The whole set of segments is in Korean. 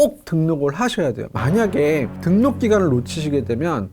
꼭 등록을 하셔야 돼요. 만약에 등록 기간을 놓치시게 되면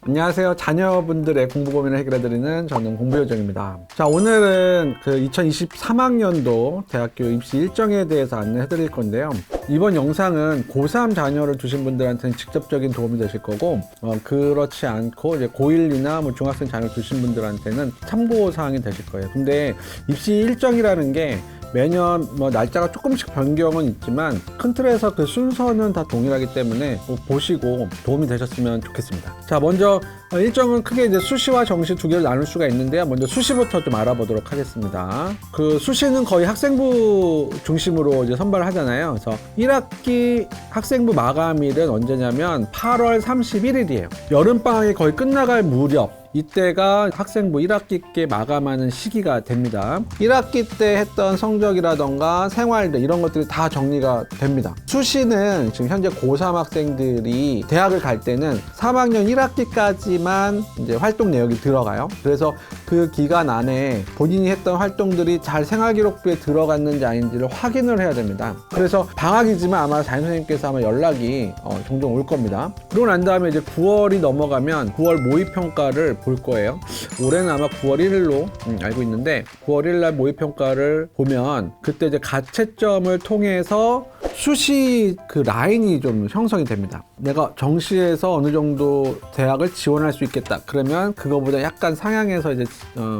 안녕하세요. 자녀분들의 공부 고민을 해결해드리는 저는 공부요정입니다. 자, 오늘은 그 2023학년도 대학교 입시 일정에 대해서 안내해드릴 건데요. 이번 영상은 고3 자녀를 두신 분들한테는 직접적인 도움이 되실 거고, 그렇지 않고 이제 고1이나 뭐 중학생 자녀를 두신 분들한테는 참고사항이 되실 거예요. 근데 입시 일정이라는 게 매년 뭐 날짜가 조금씩 변경은 있지만 큰 틀에서 그 순서는 다 동일하기 때문에 보시고 도움이 되셨으면 좋겠습니다. 자, 먼저 일정은 크게 이제 수시와 정시 두 개를 나눌 수가 있는데요. 먼저 수시부터 좀 알아보도록 하겠습니다. 그 수시는 거의 학생부 중심으로 이제 선발을 하잖아요. 그래서 1학기 학생부 마감일은 언제냐면 8월 31일이에요. 여름방학이 거의 끝나갈 무렵, 이때가 학생부 1학기께 마감하는 시기가 됩니다. 1학기 때 했던 성적이라던가 생활들 이런 것들이 다 정리가 됩니다. 수시는 지금 현재 고3 학생들이 대학을 갈 때는 3학년 1학기까지만 이제 활동 내역이 들어가요. 그래서 그 기간 안에 본인이 했던 활동들이 잘 생활기록부에 들어갔는지 아닌지를 확인을 해야 됩니다. 그래서 방학이지만 아마 담임선생님께서 아마 연락이 종종 올 겁니다. 그러고 난 다음에 이제 9월이 넘어가면 9월 모의평가를 볼 거예요. 올해는 아마 9월 1일로 알고 있는데 9월 1일 날 모의평가를 보면 그때 이제 가채점을 통해서 수시 그 라인이 좀 형성이 됩니다. 내가 정시에서 어느 정도 대학을 지원할 수 있겠다. 그러면 그거보다 약간 상향해서 이제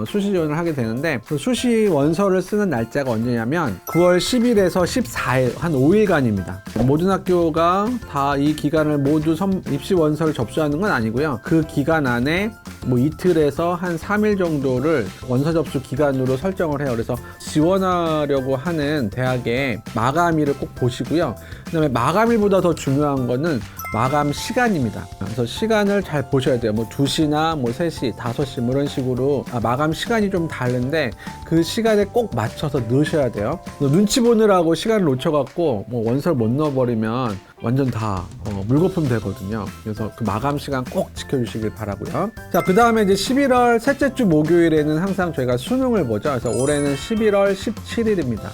수시 지원을 하게 되는데 그 수시 원서를 쓰는 날짜가 언제냐면 9월 10일에서 14일 한 5일간입니다. 모든 학교가 다 이 기간을 모두 입시 원서를 접수하는 건 아니고요. 그 기간 안에 뭐 이틀에서 한 3일 정도를 원서 접수 기간으로 설정을 해요. 그래서 지원하려고 하는 대학의 마감일을 꼭 보시고요. 그다음에 마감일보다 더 중요한 거는 마감 시간입니다. 그래서 시간을 잘 보셔야 돼요. 뭐 2시나 뭐 3시, 5시 뭐 이런 식으로 마감 시간이 좀 다른데 그 시간에 꼭 맞춰서 넣으셔야 돼요. 눈치 보느라고 시간을 놓쳐갖고 뭐 원서를 못 넣어버리면 완전 다 물거품 되거든요. 그래서 그 마감 시간 꼭 지켜주시길 바라고요. 자, 그 다음에 이제 11월 셋째 주 목요일에는 항상 저희가 수능을 보죠. 그래서 올해는 11월 17일입니다.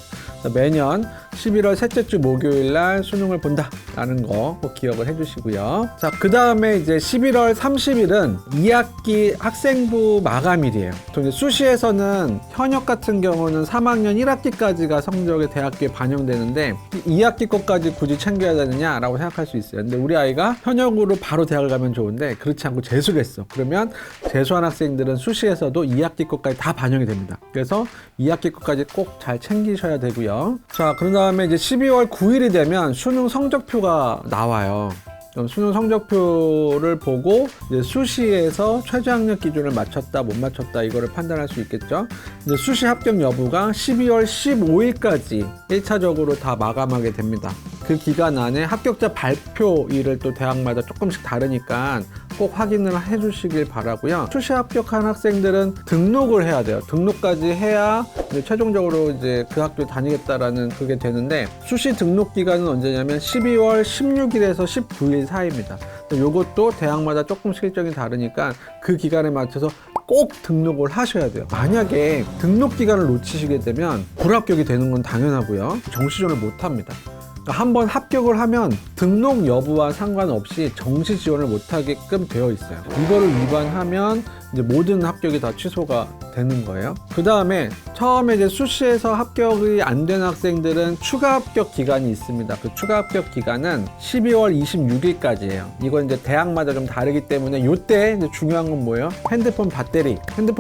매년 11월 셋째 주 목요일 날 수능을 본다라는 거 꼭 기억을 해주시고요. 자, 그 다음에 이제 11월 30일은 2학기 학생부 마감일이에요. 또 이제 수시에서는 현역 같은 경우는 3학년 1학기까지가 성적이 대학교에 반영되는데 2학기 것까지 굳이 챙겨야 되느냐라고 생각할 수 있어요. 근데 우리 아이가 현역으로 바로 대학을 가면 좋은데 그렇지 않고 재수를 했어. 그러면 재수한 학생들은 수시에서도 2학기 것까지 다 반영이 됩니다. 그래서 2학기 것까지 꼭 잘 챙기셔야 되고요. 자, 그런 다음에 이제 12월 9일이 되면 수능 성적표가 나와요. 그럼 수능 성적표를 보고 이제 수시에서 최저학력 기준을 맞췄다 못 맞췄다 이거를 판단할 수 있겠죠. 이제 수시 합격 여부가 12월 15일까지 1차적으로 다 마감하게 됩니다. 그 기간 안에 합격자 발표일을 또 대학마다 조금씩 다르니까 꼭 확인을 해주시길 바라고요. 수시 합격한 학생들은 등록을 해야 돼요. 등록까지 해야 이제 최종적으로 이제 그 학교에 다니겠다라는 그게 되는데 수시 등록 기간은 언제냐면 12월 16일에서 19일 사이입니다. 요것도 대학마다 조금씩 일정이 다르니까 그 기간에 맞춰서 꼭 등록을 하셔야 돼요. 만약에 등록 기간을 놓치시게 되면 불합격이 되는 건 당연하고요. 정시 지원을 못 합니다. 한번 합격을 하면 등록 여부와 상관없이 정시 지원을 못하게끔 되어 있어요. 이거를 위반하면 이제 모든 합격이 다 취소가 되는 거예요. 그 다음에 처음에 이제 수시에서 합격이 안 된 학생들은 추가 합격 기간이 있습니다. 그 추가 합격 기간은 12월 26일까지예요. 이건 이제 대학마다 좀 다르기 때문에 요때 이제 중요한 건 뭐예요? 핸드폰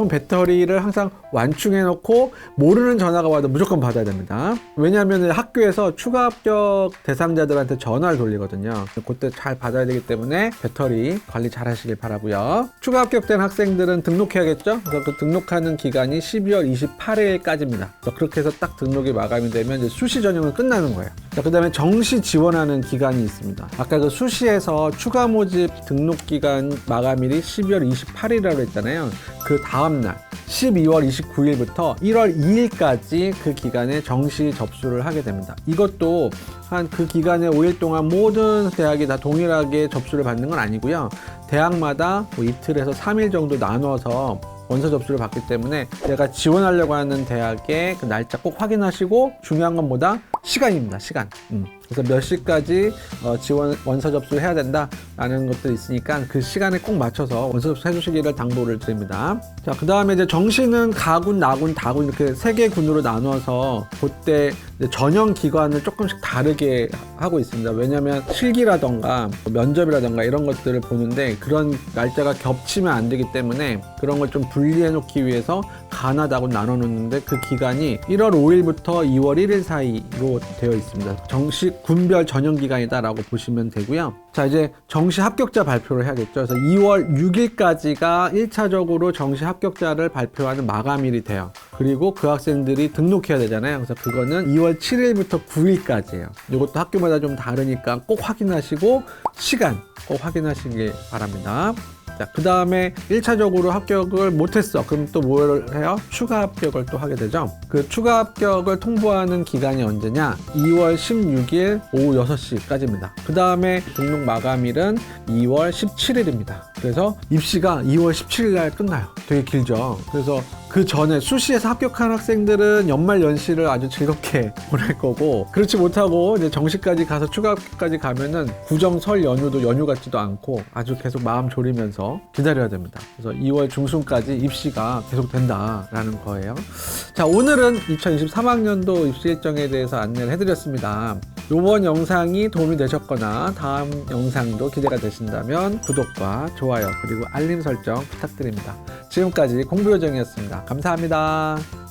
배터리를 항상 완충해 놓고 모르는 전화가 와도 무조건 받아야 됩니다. 왜냐하면 학교에서 추가 합격 대상자들한테 전화를 돌리거든요. 그때 잘 받아야 되기 때문에 배터리 관리 잘 하시길 바라고요. 추가 합격된 학생들은 등록해야겠죠? 그래서 그 등록하는 기간이 12월 28일까지입니다. 그렇게 해서 딱 등록이 마감이 되면 이제 수시 전형은 끝나는 거예요. 자, 그 다음에 정시 지원하는 기간이 있습니다. 아까 그 수시에서 추가 모집 등록 기간 마감일이 12월 28일이라고 했잖아요. 그 다음날 12월 29일부터 1월 2일까지 그 기간에 정시 접수를 하게 됩니다. 이것도 한 그 기간에 5일 동안 모든 대학이 다 동일하게 접수를 받는 건 아니고요. 대학마다 뭐 이틀에서 3일 정도 나눠서 원서 접수를 받기 때문에 내가 지원하려고 하는 대학의 그 날짜 꼭 확인하시고 중요한 건 뭐다? 시간입니다. 시간. 그래서 몇 시까지 지원 원서 접수를 해야 된다라는 것들이 있으니까 그 시간에 꼭 맞춰서 원서 접수해 주시기를 당부를 드립니다. 자, 그 다음에 이제 정시는 가군, 나군, 다군 이렇게 세 개 군으로 나눠서 그때 전형 기관을 조금씩 다르게 하고 있습니다. 왜냐하면 실기라던가 면접이라던가 이런 것들을 보는데 그런 날짜가 겹치면 안 되기 때문에 그런 걸 좀 분리해 놓기 위해서 가나다군 나눠 놓는데 그 기간이 1월 5일부터 2월 1일 사이로 되어 있습니다. 정시 군별 전형 기간이다라고 보시면 되고요. 자, 이제 정시 합격자 발표를 해야겠죠. 그래서 2월 6일까지가 1차적으로 정시 합격자를 발표하는 마감일이 돼요. 그리고 그 학생들이 등록해야 되잖아요. 그래서 그거는 2월 7일부터 9일까지예요. 이것도 학교마다 좀 다르니까 꼭 확인하시고 시간 꼭 확인하시길 바랍니다. 자, 그 다음에 1차적으로 합격을 못했어. 그럼 또 뭘 해요? 추가 합격을 또 하게 되죠. 그 추가 합격을 통보하는 기간이 언제냐? 2월 16일 오후 6시까지입니다. 그 다음에 등록 마감일은 2월 17일입니다. 그래서 입시가 2월 17일 날 끝나요. 되게 길죠. 그래서 그 전에 수시에서 합격한 학생들은 연말 연시를 아주 즐겁게 보낼 거고, 그렇지 못하고 이제 정시까지 가서 추가 합격까지 가면은 구정 설 연휴도 연휴 같지도 않고 아주 계속 마음 졸이면서 기다려야 됩니다. 그래서 2월 중순까지 입시가 계속 된다라는 거예요. 자, 오늘은 2023학년도 입시 일정에 대해서 안내를 해드렸습니다. 이번 영상이 도움이 되셨거나 다음 영상도 기대가 되신다면 구독과 좋아요 그리고 알림 설정 부탁드립니다. 지금까지 공부요정이었습니다. 감사합니다.